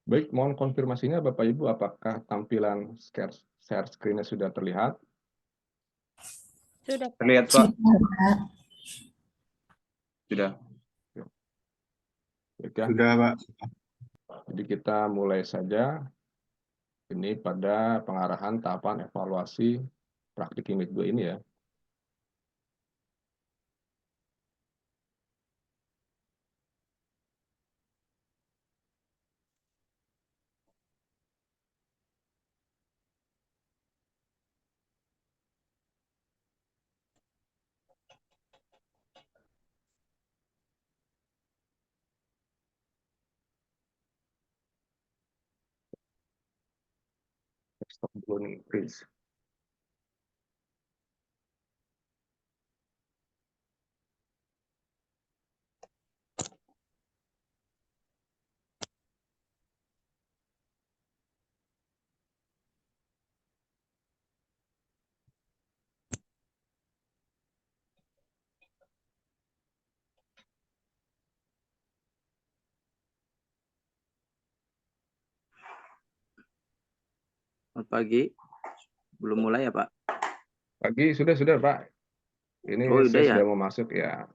Baik, mohon konfirmasinya Bapak Ibu, apakah tampilan share screen-nya sudah terlihat? Sudah, Pak. Terlihat, Pak. Sudah, Pak. Sudah. Baik ya. Sudah, Pak. Jadi kita mulai saja ini pada pengarahan tahapan evaluasi praktik IMIT 2 ini ya. Stop dulu nih, please. Selamat pagi. Belum mulai ya, Pak? Pagi, sudah Pak. Ini Oh, udah saya ya? sudah mau masuk ya.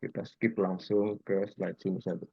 Kita skip langsung ke slide sini saja.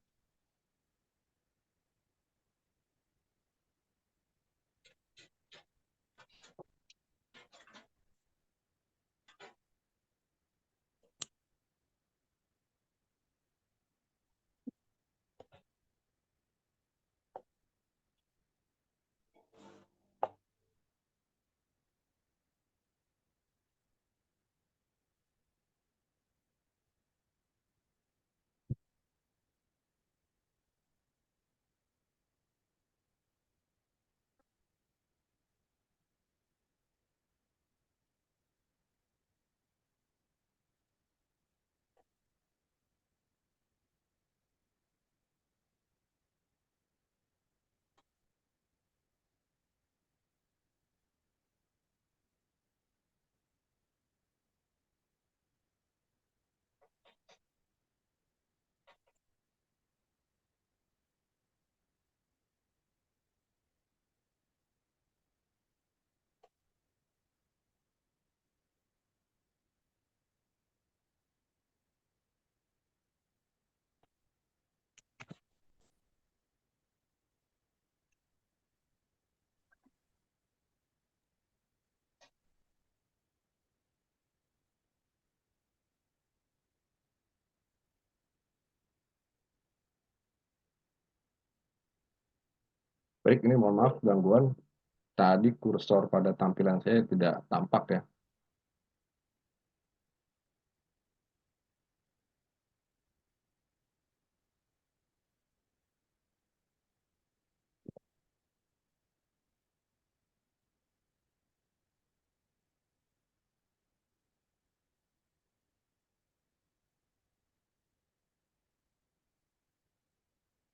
Baik, ini mohon maaf gangguan. Tadi kursor pada tampilan saya tidak tampak ya.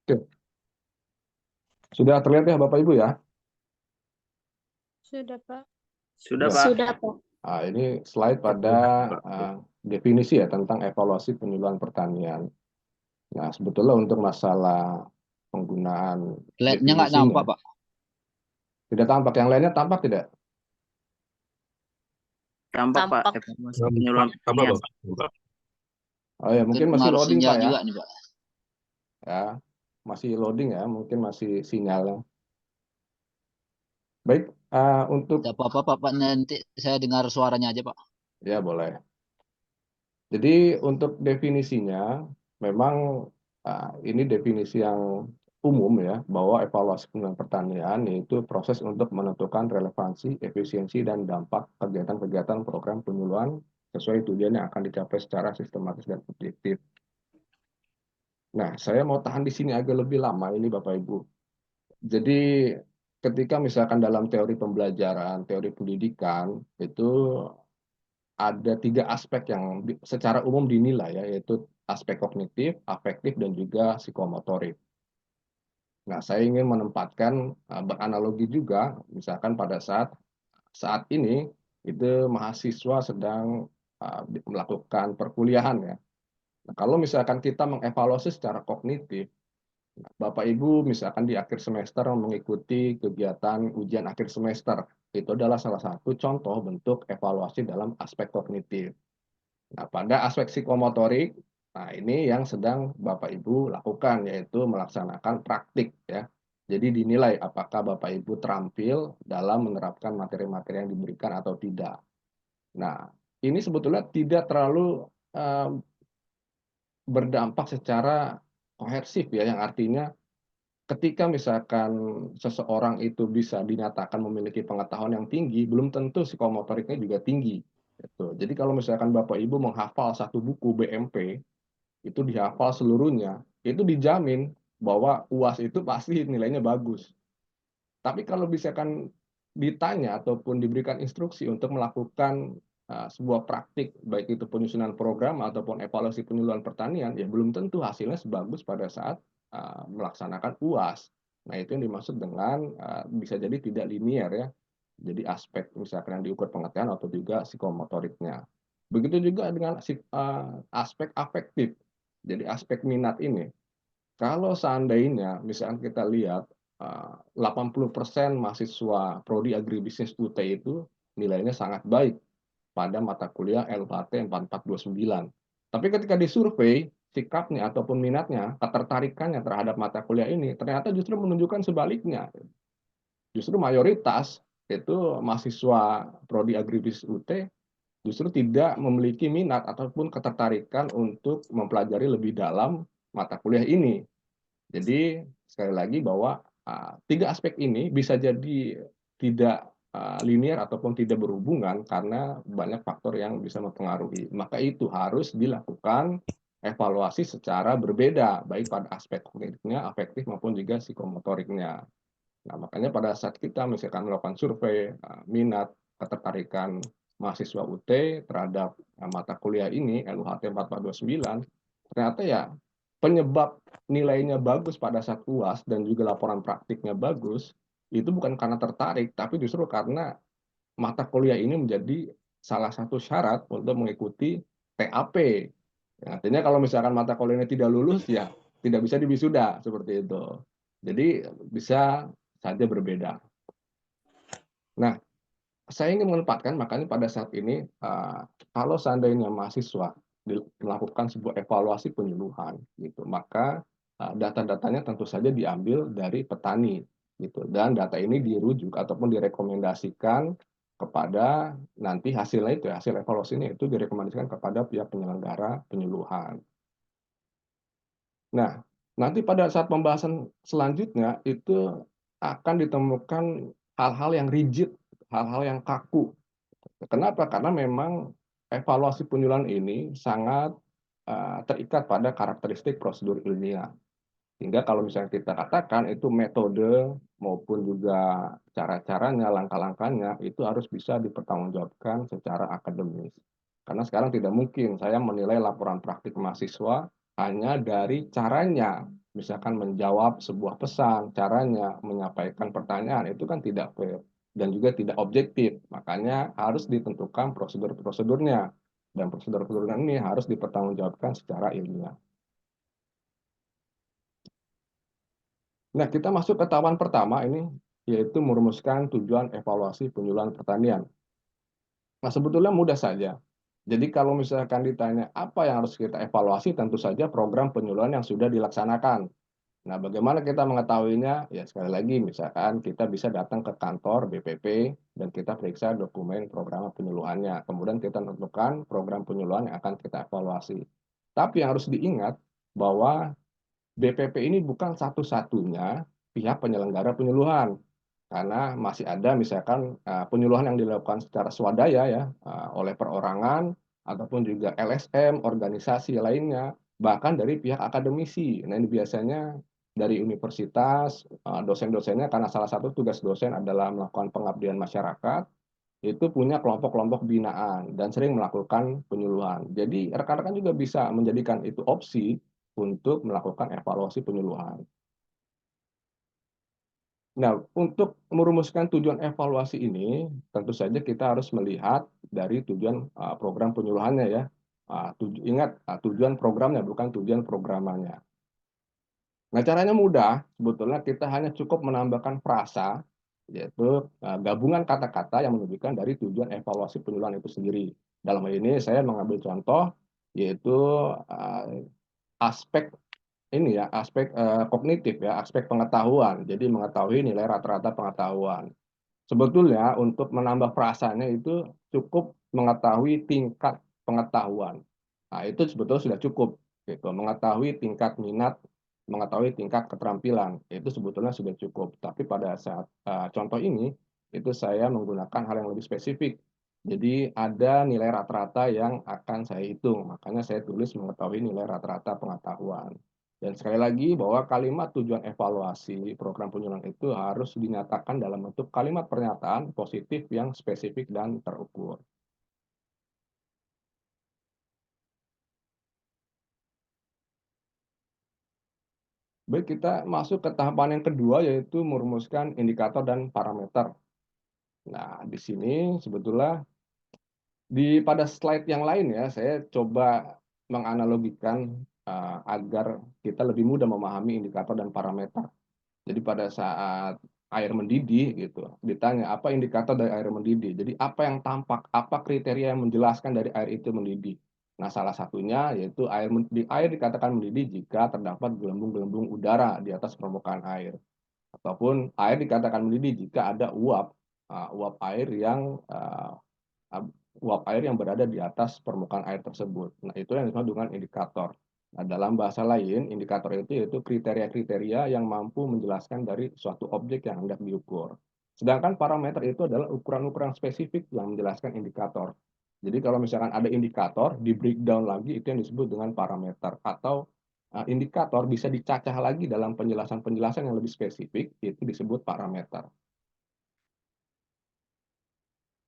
Oke. Sudah terlihat ya Bapak Ibu ya? Sudah, Pak. Sudah, Sudah. Pak. Sudah, Pak. Nah, ini slide pada definisi ya tentang evaluasi penyuluhan pertanian. Nah, sebetulnya untuk masalah penggunaan Slide-nya nggak definisinya, nampak, Pak. tidak tampak. Yang lainnya tampak tidak? Tampak, Pak. Tampak. Evaluasi penyuluhan pertanian. Oh ya, mungkin masih Pengaruh loading sinyal Pak ya. juga nih, Pak. Ya, masih loading ya, mungkin masih sinyalnya. Baik, untuk Tidak apa-apa, Pak. Nanti saya dengar suaranya aja, Pak. ya boleh. Jadi untuk definisinya, memang ini definisi yang umum ya, bahwa evaluasi penyuluhan pertanian yaitu proses untuk menentukan relevansi, efisiensi, dan dampak kegiatan-kegiatan program penyuluhan sesuai tujuan yang akan dicapai secara sistematis dan objektif. Nah, saya mau tahan di sini agak lebih lama ini Bapak Ibu. Jadi ketika misalkan dalam teori pembelajaran, teori pendidikan, itu ada 3 aspek yang secara umum dinilai ya, yaitu aspek kognitif, afektif, dan juga psikomotorik. Nah, saya ingin menempatkan beranalogi juga, misalkan pada saat ini itu mahasiswa sedang melakukan perkuliahan ya. Nah, kalau misalkan kita mengevaluasi secara kognitif, Bapak Ibu misalkan di akhir semester mengikuti kegiatan ujian akhir semester, itu adalah salah satu contoh bentuk evaluasi dalam aspek kognitif. Nah, pada aspek psikomotorik, nah ini yang sedang Bapak Ibu lakukan, yaitu melaksanakan praktik ya. Jadi dinilai apakah Bapak Ibu terampil dalam menerapkan materi-materi yang diberikan atau tidak. Nah, ini sebetulnya tidak terlalu berdampak secara kohersif ya, yang artinya ketika misalkan seseorang itu bisa dinyatakan memiliki pengetahuan yang tinggi, belum tentu psikomotoriknya juga tinggi. Gitu. Jadi kalau misalkan Bapak Ibu menghafal satu buku BMP, itu dihafal seluruhnya, itu dijamin bahwa UAS itu pasti nilainya bagus. Tapi kalau misalkan ditanya ataupun diberikan instruksi untuk melakukan sebuah praktik, baik itu penyusunan program ataupun evaluasi penyuluhan pertanian, ya belum tentu hasilnya sebagus pada saat melaksanakan UAS. Nah, itu yang dimaksud dengan bisa jadi tidak linier ya. Jadi aspek misalkan yang diukur pengertian atau juga psikomotoriknya. Begitu juga dengan aspek afektif. Jadi aspek minat ini. Kalau seandainya misalkan kita lihat 80% mahasiswa prodi agribisnis UT itu nilainya sangat baik pada mata kuliah LUHT 4429. Tapi ketika disurvei sikapnya ataupun minatnya, ketertarikannya terhadap mata kuliah ini ternyata justru menunjukkan sebaliknya. Justru mayoritas itu mahasiswa prodi agribisnis UT justru tidak memiliki minat ataupun ketertarikan untuk mempelajari lebih dalam mata kuliah ini. Jadi sekali lagi bahwa tiga aspek ini bisa jadi tidak linear ataupun tidak berhubungan karena banyak faktor yang bisa mempengaruhi. Maka itu harus dilakukan evaluasi secara berbeda, baik pada aspek kognitifnya, afektif maupun juga psikomotoriknya. Nah, makanya pada saat kita misalkan melakukan survei minat, ketertarikan mahasiswa UT terhadap mata kuliah ini, LUHT 4429, ternyata ya penyebab nilainya bagus pada saat UAS dan juga laporan praktiknya bagus, itu bukan karena tertarik, tapi justru karena mata kuliah ini menjadi salah satu syarat untuk mengikuti TAP. Ya, artinya kalau misalkan mata kuliah ini tidak lulus, ya tidak bisa diwisuda, seperti itu. Jadi bisa saja berbeda. Nah, saya ingin menempatkan makanya pada saat ini kalau seandainya mahasiswa melakukan sebuah evaluasi penyuluhan gitu, maka data-datanya tentu saja diambil dari petani gitu, dan data ini dirujuk ataupun direkomendasikan kepada nanti hasilnya itu hasil evaluasi ini itu direkomendasikan kepada pihak penyelenggara penyuluhan. Nah, nanti pada saat pembahasan selanjutnya itu akan ditemukan hal-hal yang rigid, hal-hal yang kaku. Kenapa? Karena memang evaluasi penyuluhan ini sangat terikat pada karakteristik prosedur ilmiah. Sehingga kalau misalnya kita katakan itu metode maupun juga cara-caranya, langkah-langkahnya itu harus bisa dipertanggungjawabkan secara akademis. Karena sekarang tidak mungkin saya menilai laporan praktik mahasiswa hanya dari caranya, misalkan menjawab sebuah pesan, caranya menyampaikan pertanyaan, itu kan tidak fair dan juga tidak objektif. Makanya harus ditentukan prosedur-prosedurnya, dan prosedur-prosedur ini harus dipertanggungjawabkan secara ilmiah. Nah, kita masuk ke tahapan pertama ini, yaitu merumuskan tujuan evaluasi penyuluhan pertanian. Nah, sebetulnya mudah saja. Jadi kalau misalkan ditanya apa yang harus kita evaluasi, tentu saja program penyuluhan yang sudah dilaksanakan. Nah, bagaimana kita mengetahuinya? Ya, sekali lagi, misalkan kita bisa datang ke kantor BPP dan kita periksa dokumen program penyuluhannya. Kemudian kita tentukan program penyuluhan yang akan kita evaluasi. Tapi yang harus diingat bahwa BPP ini bukan satu-satunya pihak penyelenggara penyuluhan, karena masih ada misalkan penyuluhan yang dilakukan secara swadaya ya oleh perorangan ataupun juga LSM, organisasi lainnya, bahkan dari pihak akademisi. Nah, ini biasanya dari universitas, dosen-dosennya karena salah satu tugas dosen adalah melakukan pengabdian masyarakat, itu punya kelompok-kelompok binaan dan sering melakukan penyuluhan. Jadi rekan-rekan juga bisa menjadikan itu opsi untuk melakukan evaluasi penyuluhan. Nah, untuk merumuskan tujuan evaluasi ini, tentu saja kita harus melihat dari tujuan program penyuluhannya ya. Ingat, tujuan programnya bukan tujuan programannya. Nah, caranya mudah, sebetulnya kita hanya cukup menambahkan frasa, yaitu gabungan kata-kata yang menunjukkan dari tujuan evaluasi penyuluhan itu sendiri. Dalam hal ini saya mengambil contoh, yaitu aspek ini ya, aspek kognitif ya, aspek pengetahuan. Jadi mengetahui nilai rata-rata pengetahuan. Sebetulnya untuk menambah frasanya itu cukup mengetahui tingkat pengetahuan. Nah, itu sebetulnya sudah cukup gitu. Mengetahui tingkat minat, mengetahui tingkat keterampilan, itu sebetulnya sudah cukup. Tapi pada saat contoh ini itu saya menggunakan hal yang lebih spesifik. Jadi ada nilai rata-rata yang akan saya hitung. Makanya saya tulis mengetahui nilai rata-rata pengetahuan. Dan sekali lagi bahwa kalimat tujuan evaluasi program penyuluhan itu harus dinyatakan dalam bentuk kalimat pernyataan positif yang spesifik dan terukur. Baik, kita masuk ke tahapan yang kedua, yaitu merumuskan indikator dan parameter. Nah, di sini sebetulnya pada slide yang lain ya, saya coba menganalogikan agar kita lebih mudah memahami indikator dan parameter. Jadi pada saat air mendidih gitu, ditanya apa indikator dari air mendidih. Jadi apa yang tampak, apa kriteria yang menjelaskan dari air itu mendidih. Nah, salah satunya yaitu air dikatakan mendidih jika terdapat gelembung-gelembung udara di atas permukaan air. Ataupun air dikatakan mendidih jika ada uap air yang uap air yang berada di atas permukaan air tersebut. Nah, itu yang disebut dengan indikator. Nah, dalam bahasa lain, indikator itu yaitu kriteria-kriteria yang mampu menjelaskan dari suatu objek yang hendak diukur. Sedangkan parameter itu adalah ukuran-ukuran spesifik yang menjelaskan indikator. Jadi kalau misalkan ada indikator, di breakdown lagi itu yang disebut dengan parameter. Atau indikator bisa dicacah lagi dalam penjelasan-penjelasan yang lebih spesifik, itu disebut parameter.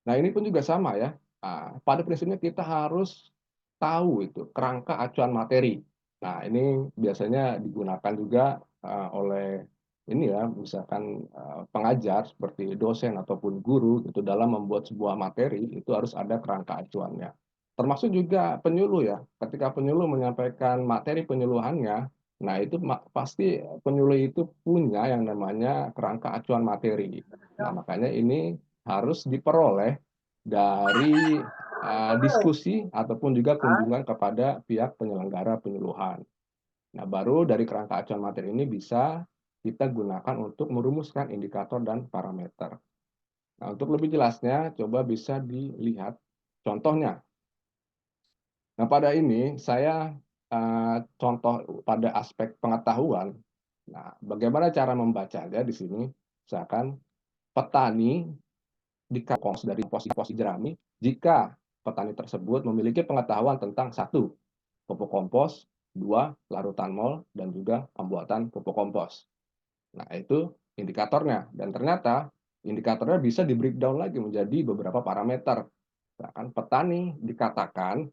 Nah, ini pun juga sama ya. Pada prinsipnya kita harus tahu itu kerangka acuan materi. Nah, ini biasanya digunakan juga oleh ini ya, misalkan pengajar seperti dosen ataupun guru itu dalam membuat sebuah materi itu harus ada kerangka acuannya. Termasuk juga penyuluh ya. Ketika penyuluh menyampaikan materi penyuluhannya, nah itu pasti penyuluh itu punya yang namanya kerangka acuan materi. Nah, makanya ini harus diperoleh dari diskusi ataupun juga kunjungan kepada pihak penyelenggara penyuluhan. Nah, baru dari kerangka acuan materi ini bisa kita gunakan untuk merumuskan indikator dan parameter. Nah, untuk lebih jelasnya, coba bisa dilihat contohnya. Nah, pada ini saya contoh pada aspek pengetahuan. Nah, bagaimana cara membacanya di sini? Misalkan petani di kompos dari posisi jerami jika petani tersebut memiliki pengetahuan tentang satu, pupuk kompos, dua, larutan mol, dan juga pembuatan pupuk kompos. Nah, itu indikatornya. Dan ternyata indikatornya bisa di breakdown lagi menjadi beberapa parameter. Misalkan petani dikatakan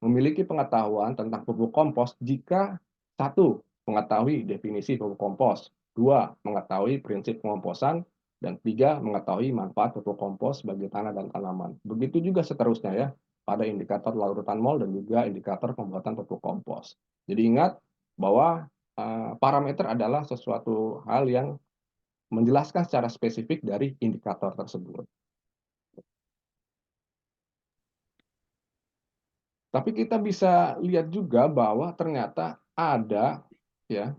memiliki pengetahuan tentang pupuk kompos jika satu, mengetahui definisi pupuk kompos, dua, mengetahui prinsip pengomposan, dan tiga, mengetahui manfaat pupuk kompos bagi tanah dan tanaman. Begitu juga seterusnya ya, pada indikator larutan mol dan juga indikator pembuatan pupuk kompos. Jadi ingat bahwa parameter adalah sesuatu hal yang menjelaskan secara spesifik dari indikator tersebut. Tapi kita bisa lihat juga bahwa ternyata ada ya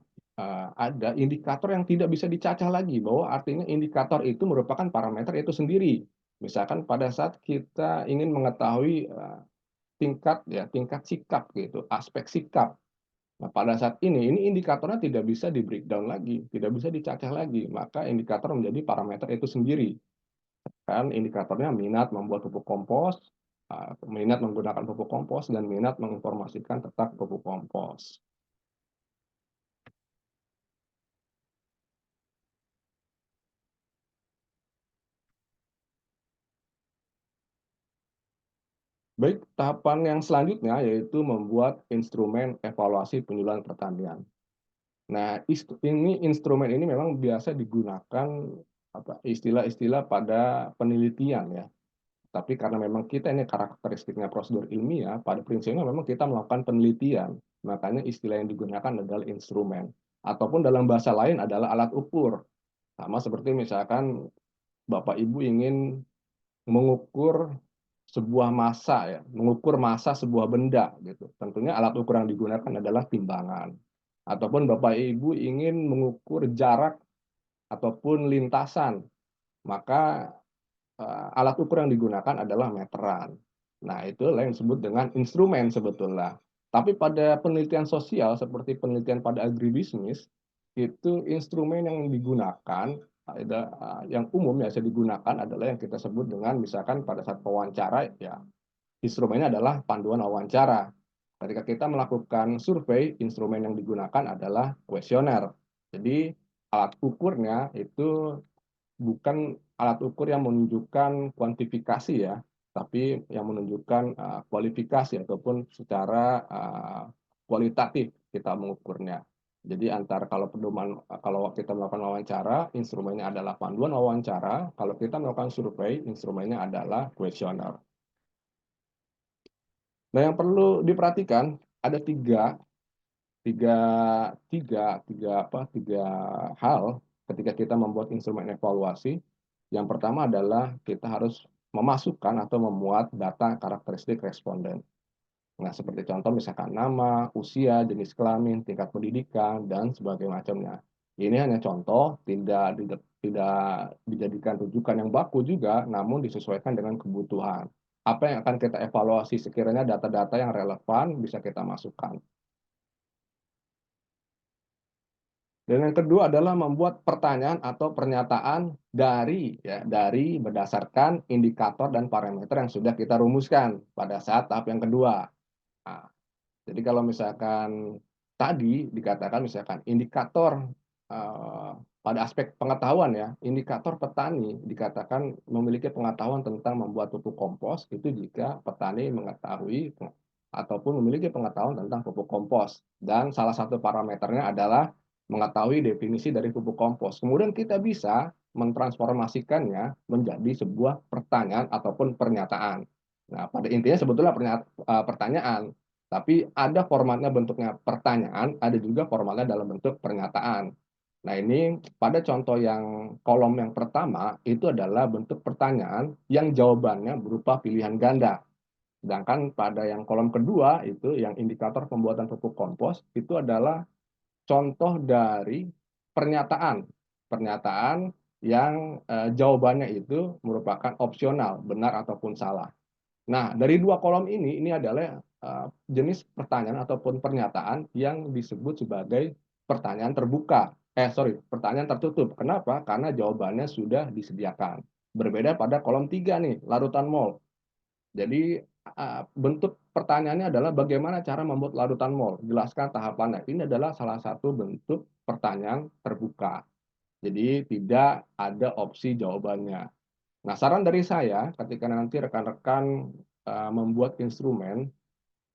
ada indikator yang tidak bisa dicacah lagi, bahwa artinya indikator itu merupakan parameter itu sendiri. Misalkan pada saat kita ingin mengetahui tingkat sikap gitu, aspek sikap. Nah, pada saat ini indikatornya tidak bisa di breakdown lagi, tidak bisa dicacah lagi, maka indikator menjadi parameter itu sendiri. Kan indikatornya minat membuat pupuk kompos, minat menggunakan pupuk kompos, dan minat menginformasikan tentang pupuk kompos. Baik, tahapan yang selanjutnya yaitu membuat instrumen evaluasi penyuluhan pertanian. Nah, instrumen ini memang biasa digunakan istilah-istilah pada penelitian ya. Tapi karena memang kita ini karakteristiknya prosedur ilmiah, pada prinsipnya memang kita melakukan penelitian. Makanya istilah yang digunakan adalah instrumen. Ataupun dalam bahasa lain adalah alat ukur. Sama seperti misalkan Bapak Ibu ingin mengukur sebuah massa ya, mengukur massa sebuah benda gitu. Tentunya alat ukur yang digunakan adalah timbangan. Ataupun Bapak Ibu ingin mengukur jarak ataupun lintasan, maka alat ukur yang digunakan adalah meteran. Nah, itu yang disebut dengan instrumen sebetulnya. Tapi pada penelitian sosial seperti penelitian pada agribisnis, itu instrumen yang digunakan ada yang umum ya bisa digunakan adalah yang kita sebut dengan misalkan pada saat wawancara ya instrumennya adalah panduan wawancara. Ketika kita melakukan survei, instrumen yang digunakan adalah kuesioner. Jadi alat ukurnya itu bukan alat ukur yang menunjukkan kuantifikasi ya, tapi yang menunjukkan kualifikasi ataupun secara kualitatif kita mengukurnya. Jadi antara kalau kita melakukan wawancara, instrumennya adalah panduan wawancara. Kalau kita melakukan survei, instrumennya adalah kuesioner. Nah, yang perlu diperhatikan ada tiga tiga tiga hal ketika kita membuat instrumen evaluasi. Yang pertama adalah kita harus memasukkan atau memuat data karakteristik responden. Nah, seperti contoh misalkan nama, usia, jenis kelamin, tingkat pendidikan, dan sebagainya macamnya. Ini hanya contoh, tidak dijadikan rujukan yang baku juga, namun disesuaikan dengan kebutuhan. Apa yang akan kita evaluasi sekiranya data-data yang relevan bisa kita masukkan. Dan yang kedua adalah membuat pertanyaan atau pernyataan dari berdasarkan indikator dan parameter yang sudah kita rumuskan pada saat tahap yang kedua. Nah, jadi kalau misalkan tadi dikatakan misalkan indikator pada aspek pengetahuan ya, indikator petani dikatakan memiliki pengetahuan tentang membuat pupuk kompos itu jika petani mengetahui ataupun memiliki pengetahuan tentang pupuk kompos dan salah satu parameternya adalah mengetahui definisi dari pupuk kompos. Kemudian kita bisa mentransformasikannya menjadi sebuah pertanyaan ataupun pernyataan. Nah, pada intinya sebetulnya pertanyaan, tapi ada formatnya bentuknya pertanyaan, ada juga formatnya dalam bentuk pernyataan. Nah, ini pada contoh yang kolom yang pertama itu adalah bentuk pertanyaan yang jawabannya berupa pilihan ganda. Sedangkan pada yang kolom kedua itu yang indikator pembuatan pupuk kompos itu adalah contoh dari pernyataan. Pernyataan yang jawabannya itu merupakan opsional, benar ataupun salah. Nah, dari dua kolom ini adalah jenis pertanyaan ataupun pernyataan yang disebut sebagai pertanyaan terbuka. Pertanyaan tertutup. Kenapa? Karena jawabannya sudah disediakan. Berbeda pada kolom 3 nih, larutan mol. Jadi bentuk pertanyaannya adalah bagaimana cara membuat larutan mol. Jelaskan tahapannya. Ini adalah salah satu bentuk pertanyaan terbuka. Jadi tidak ada opsi jawabannya. Nah, saran dari saya ketika nanti rekan-rekan membuat instrumen,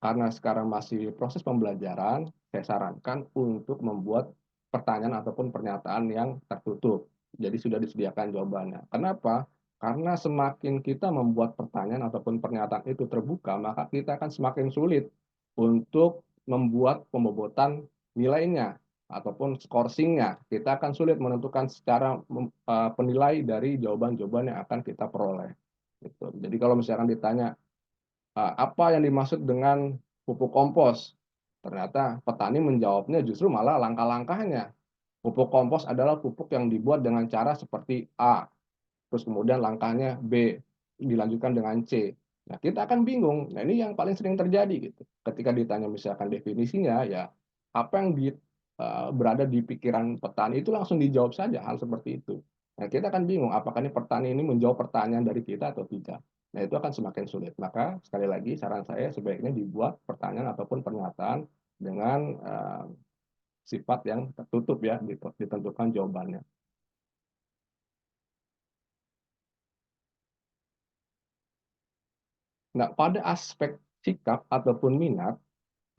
karena sekarang masih proses pembelajaran, saya sarankan untuk membuat pertanyaan ataupun pernyataan yang tertutup. Jadi sudah disediakan jawabannya. Kenapa? Karena semakin kita membuat pertanyaan ataupun pernyataan itu terbuka, maka kita akan semakin sulit untuk membuat pembobotan nilainya ataupun skorsingnya. Kita akan sulit menentukan secara penilai dari jawaban-jawaban yang akan kita peroleh. Gitu. Jadi kalau misalkan ditanya apa yang dimaksud dengan pupuk kompos, ternyata petani menjawabnya justru malah langkah-langkahnya. Pupuk kompos adalah pupuk yang dibuat dengan cara seperti A, terus kemudian langkahnya B, dilanjutkan dengan C. Nah, kita akan bingung. Nah, ini yang paling sering terjadi gitu. Ketika ditanya misalkan definisinya, ya apa yang berada di pikiran petani itu langsung dijawab saja hal seperti itu. Nah, kita akan bingung apakah ini petani ini menjawab pertanyaan dari kita atau tidak. Nah, itu akan semakin sulit. Maka sekali lagi saran saya sebaiknya dibuat pertanyaan ataupun pernyataan dengan sifat yang tertutup ya, ditentukan jawabannya. Nah, pada aspek sikap ataupun minat,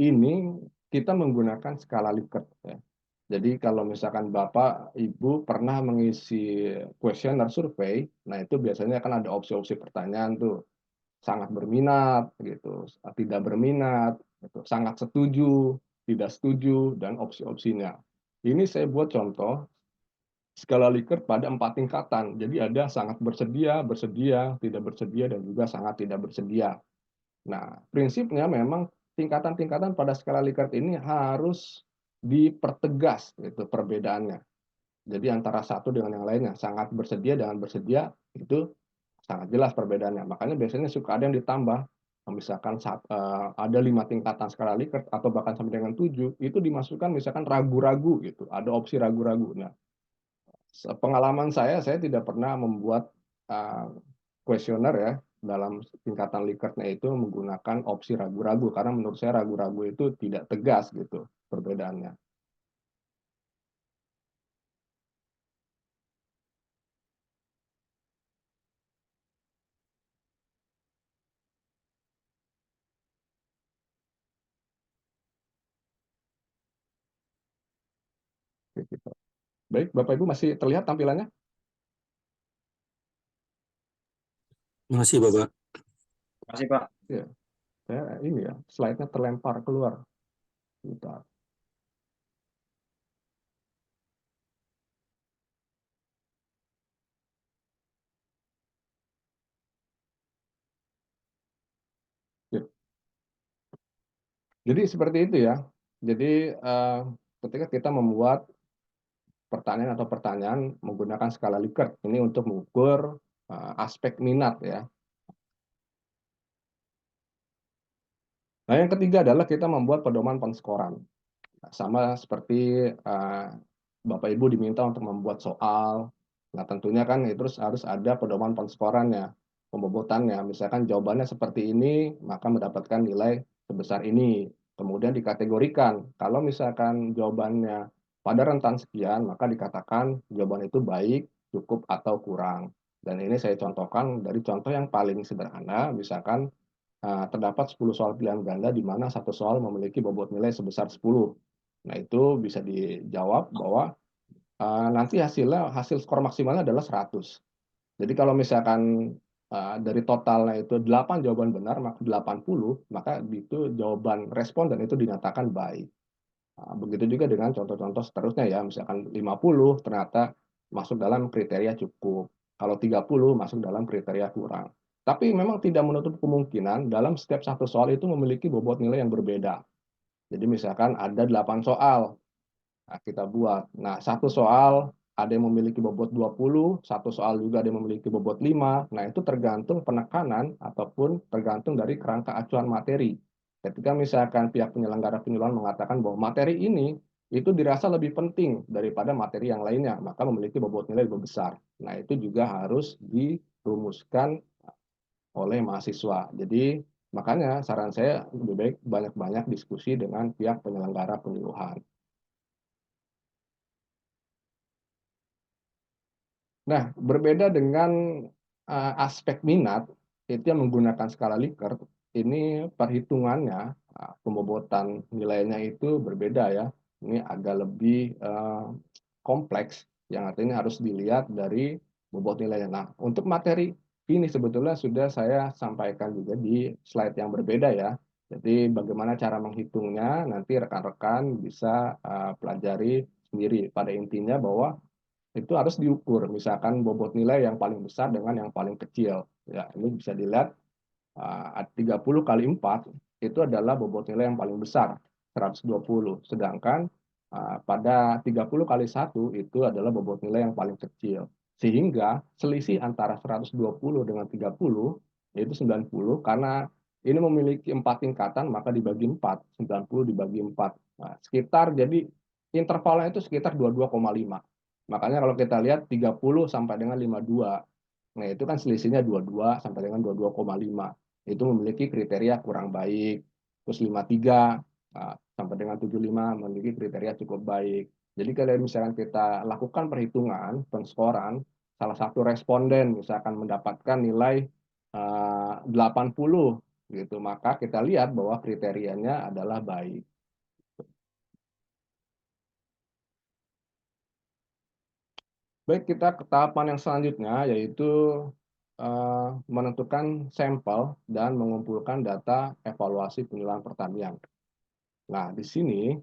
ini kita menggunakan skala Likert. Ya. Jadi kalau misalkan Bapak, Ibu pernah mengisi kuesioner survei, nah itu biasanya kan ada opsi-opsi pertanyaan tuh. Sangat berminat, gitu, tidak berminat, gitu, sangat setuju, tidak setuju, dan opsi-opsinya. Ini saya buat contoh skala Likert pada 4 tingkatan. Jadi ada sangat bersedia, bersedia, tidak bersedia, dan juga sangat tidak bersedia. Nah, prinsipnya memang tingkatan-tingkatan pada skala Likert ini harus dipertegas itu perbedaannya. Jadi antara satu dengan yang lainnya, sangat bersedia dengan bersedia itu sangat jelas perbedaannya. Makanya biasanya suka ada yang ditambah, misalkan ada 5 tingkatan skala Likert atau bahkan sampai dengan 7, itu dimasukkan misalkan ragu-ragu gitu, ada opsi ragu-ragu. Nah, pengalaman saya tidak pernah membuat kuesioner ya dalam tingkatan Likertnya itu menggunakan opsi ragu-ragu karena menurut saya ragu-ragu itu tidak tegas gitu perbedaannya. Gitu. Baik, Bapak Ibu masih terlihat tampilannya? Masih, Bapak. Masih, Pak. Ya, saya ini ya, slide-nya terlempar keluar. Bentar. Ya. Jadi seperti itu ya. Jadi ketika kita membuat pertanyaan atau pertanyaan menggunakan skala Likert ini untuk mengukur aspek minat ya. Nah, yang ketiga adalah kita membuat pedoman penskoran. Sama seperti Bapak Ibu diminta untuk membuat soal. Nah, tentunya kan itu harus ada pedoman penskorannya, pembobotannya. Misalkan jawabannya seperti ini, maka mendapatkan nilai sebesar ini. Kemudian dikategorikan. Kalau misalkan jawabannya pada rentan sekian, maka dikatakan jawaban itu baik, cukup, atau kurang. Dan ini saya contohkan dari contoh yang paling sederhana, misalkan terdapat 10 soal pilihan ganda di mana satu soal memiliki bobot nilai sebesar 10. Nah, itu bisa dijawab bahwa nanti hasil skor maksimalnya adalah 100. Jadi kalau misalkan dari totalnya itu 8 jawaban benar, maka 80, maka itu jawaban responden itu dinyatakan baik. Begitu juga dengan contoh-contoh seterusnya ya, misalkan 50 ternyata masuk dalam kriteria cukup. Kalau 30 masuk dalam kriteria kurang. Tapi memang tidak menutup kemungkinan dalam setiap satu soal itu memiliki bobot nilai yang berbeda. Jadi misalkan ada 8 soal, kita buat. Nah, satu soal ada yang memiliki bobot 20, satu soal juga ada yang memiliki bobot 5. Nah, itu tergantung penekanan ataupun tergantung dari kerangka acuan materi. Ketika misalkan pihak penyelenggara penyuluhan mengatakan bahwa materi ini itu dirasa lebih penting daripada materi yang lainnya, maka memiliki bobot nilai lebih besar. Nah, itu juga harus dirumuskan oleh mahasiswa. Jadi, makanya saran saya lebih baik banyak-banyak diskusi dengan pihak penyelenggara penyuluhan. Nah, berbeda dengan aspek minat, itu yang menggunakan skala Likert, ini perhitungannya, pembobotan nilainya itu berbeda ya. Ini agak lebih kompleks, yang artinya harus dilihat dari bobot nilainya. Nah, untuk materi ini sebetulnya sudah saya sampaikan juga di slide yang berbeda ya. Jadi bagaimana cara menghitungnya, nanti rekan-rekan bisa pelajari sendiri. Pada intinya bahwa itu harus diukur, misalkan bobot nilai yang paling besar dengan yang paling kecil. Ya, ini bisa dilihat 30 kali 4 itu adalah bobot nilai yang paling besar, 120. Sedangkan pada 30 kali 1 itu adalah bobot nilai yang paling kecil. Sehingga selisih antara 120 dengan 30 yaitu 90 karena ini memiliki 4 tingkatan maka dibagi 4, 90 dibagi 4. Nah, sekitar jadi intervalnya itu sekitar 22,5. Makanya kalau kita lihat 30 sampai dengan 52, nah itu kan selisihnya 22 sampai dengan 22,5. Itu memiliki kriteria kurang baik. Terus 53 sampai dengan 75 memiliki kriteria cukup baik. Jadi kalau misalkan kita lakukan perhitungan penskoran, salah satu responden misalkan mendapatkan nilai 80 gitu, maka kita lihat bahwa kriterianya adalah baik. Baik, kita ke tahapan yang selanjutnya, yaitu menentukan sampel dan mengumpulkan data evaluasi penyuluhan pertanian. Nah, di sini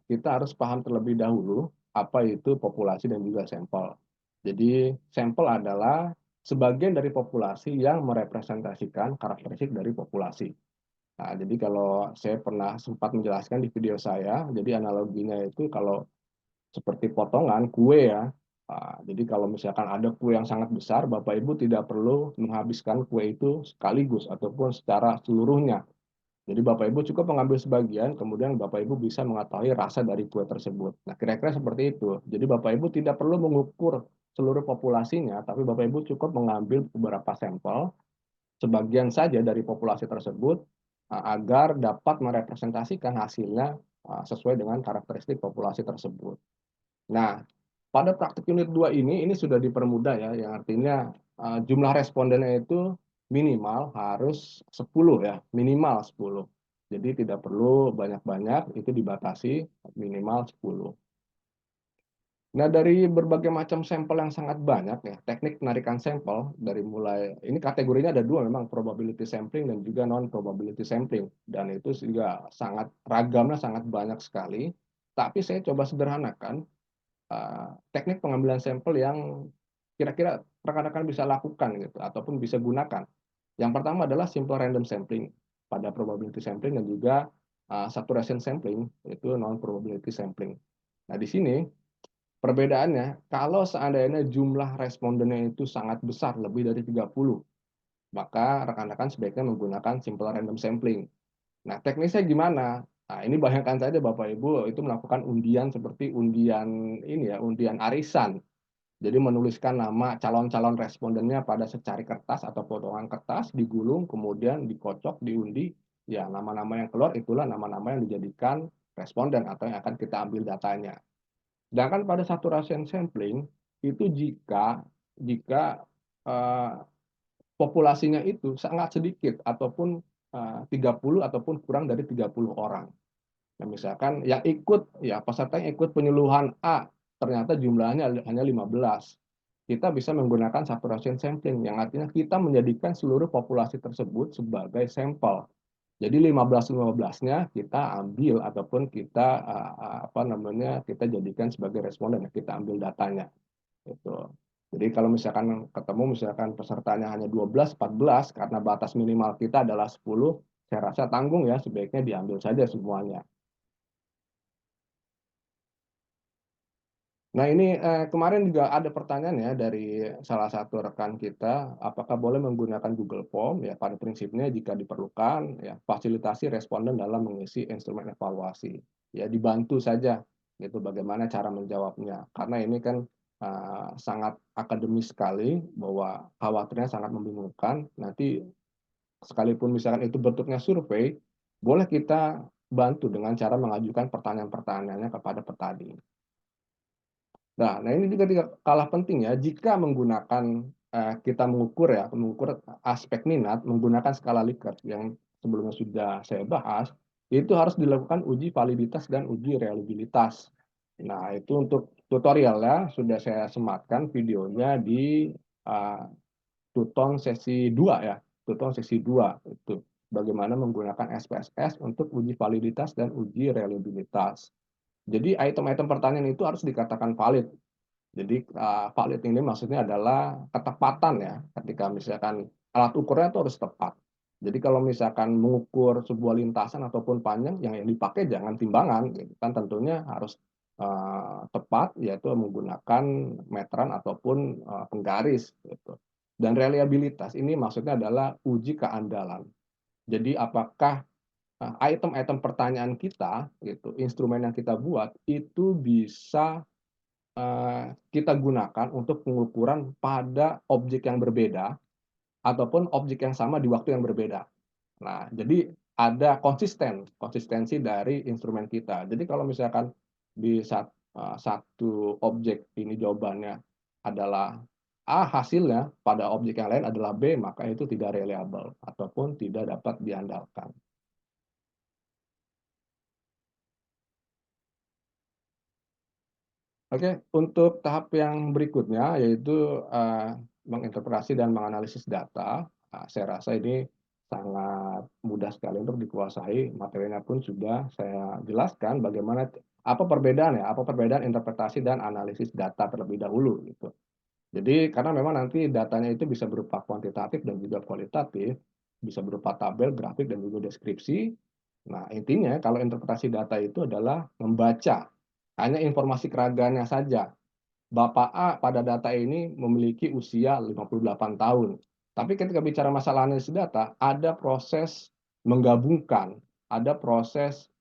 kita harus paham terlebih dahulu apa itu populasi dan juga sampel. Jadi sampel adalah sebagian dari populasi yang merepresentasikan karakteristik dari populasi. Nah, jadi kalau saya pernah sempat menjelaskan di video saya, jadi analoginya itu kalau seperti potongan kue ya. Jadi kalau misalkan ada kue yang sangat besar, Bapak Ibu tidak perlu menghabiskan kue itu sekaligus ataupun secara seluruhnya. Jadi Bapak Ibu cukup mengambil sebagian, kemudian Bapak Ibu bisa mengetahui rasa dari kue tersebut. Nah, kira-kira seperti itu. Jadi Bapak Ibu tidak perlu mengukur seluruh populasinya, tapi Bapak Ibu cukup mengambil beberapa sampel, sebagian saja dari populasi tersebut, agar dapat merepresentasikan hasilnya sesuai dengan karakteristik populasi tersebut. Nah, pada praktik unit 2 ini sudah dipermudah ya, yang artinya jumlah respondennya itu minimal harus 10 ya, minimal 10. Jadi tidak perlu banyak-banyak, itu dibatasi minimal 10. Nah, dari berbagai macam sampel yang sangat banyak ya, teknik penarikan sampel dari mulai, ini kategorinya ada dua memang, probability sampling dan juga non-probability sampling. Dan itu juga sangat ragamnya, sangat banyak sekali. Tapi saya coba sederhanakan, teknik pengambilan sampel yang kira-kira rekan-rekan bisa lakukan gitu ataupun bisa gunakan. Yang pertama adalah simple random sampling pada probability sampling dan juga saturation sampling, itu non probability sampling. Nah, di sini perbedaannya kalau seandainya jumlah respondennya itu sangat besar, lebih dari 30, maka rekan-rekan sebaiknya menggunakan simple random sampling. Nah, teknisnya gimana? Nah, ini bayangkan saja Bapak Ibu itu melakukan undian seperti undian ini ya, undian arisan. Jadi menuliskan nama calon-calon respondennya pada secari kertas atau potongan kertas, digulung, kemudian dikocok, diundi. Ya, nama-nama yang keluar itulah nama-nama yang dijadikan responden atau yang akan kita ambil datanya. Sedangkan pada saturation sampling itu jika eh, populasinya itu sangat sedikit ataupun 30 ataupun kurang dari 30 orang. Nah, misalkan yang ikut, ya peserta yang ikut penyuluhan A, ternyata jumlahnya hanya 15. Kita bisa menggunakan saturation sampling, yang artinya kita menjadikan seluruh populasi tersebut sebagai sampel. Jadi 15-15-nya kita ambil ataupun kita kita jadikan sebagai responden, kita ambil datanya. Gitu. Jadi kalau misalkan ketemu misalkan pesertanya hanya 12, 14 karena batas minimal kita adalah 10, saya rasa tanggung ya, sebaiknya diambil saja semuanya. Nah, ini kemarin juga ada pertanyaan ya dari salah satu rekan kita, apakah boleh menggunakan Google Form? Ya, pada prinsipnya jika diperlukan, ya fasilitasi responden dalam mengisi instrumen evaluasi. Ya, dibantu saja gitu bagaimana cara menjawabnya. Karena ini kan sangat akademis sekali, bahwa khawatirnya sangat membingungkan. Nanti sekalipun misalkan itu bentuknya survei, boleh kita bantu dengan cara mengajukan pertanyaan-pertanyaannya kepada petani. Nah, ini juga tidak kalah penting ya, jika menggunakan kita mengukur aspek minat menggunakan skala Likert yang sebelumnya sudah saya bahas, itu harus dilakukan uji validitas dan uji reliabilitas. Nah, itu untuk tutorial ya, sudah saya sematkan videonya di Tuton sesi 2 ya, Tuton sesi 2 itu bagaimana menggunakan SPSS untuk uji validitas dan uji reliabilitas. Jadi item-item pertanyaan itu harus dikatakan valid. Jadi valid ini maksudnya adalah ketepatan ya, ketika misalkan alat ukurnya itu harus tepat. Jadi kalau misalkan mengukur sebuah lintasan ataupun panjang, yang dipakai jangan timbangan, gitu kan, tentunya harus tepat, yaitu menggunakan meteran ataupun penggaris. Gitu. Dan reliabilitas ini maksudnya adalah uji keandalan. Jadi apakah item-item pertanyaan kita, gitu, instrumen yang kita buat itu bisa kita gunakan untuk pengukuran pada objek yang berbeda ataupun objek yang sama di waktu yang berbeda. Nah, jadi ada konsistensi dari instrumen kita. Jadi kalau misalkan di satu objek ini jawabannya adalah A, hasilnya pada objek yang lain adalah B, maka itu tidak reliable ataupun tidak dapat diandalkan. Oke, untuk tahap yang berikutnya yaitu menginterpretasi dan menganalisis data. Saya rasa ini sangat mudah sekali untuk dikuasai. Materinya pun sudah saya jelaskan bagaimana Apa perbedaan ya? Apa perbedaan interpretasi dan analisis data terlebih dahulu gitu. Jadi karena memang nanti datanya itu bisa berupa kuantitatif dan juga kualitatif, bisa berupa tabel, grafik, dan juga deskripsi. Nah, intinya kalau interpretasi data itu adalah membaca hanya informasi keragaannya saja. Bapak A pada data ini memiliki usia 58 tahun. Tapi ketika bicara masalah analisis data, ada proses menggabungkan, ada proses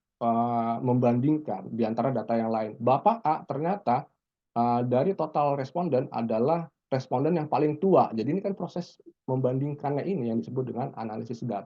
membandingkan di antara data yang lain. Bapak A ternyata dari total responden adalah responden yang paling tua. Jadi ini kan proses membandingkannya ini yang disebut dengan analisis data.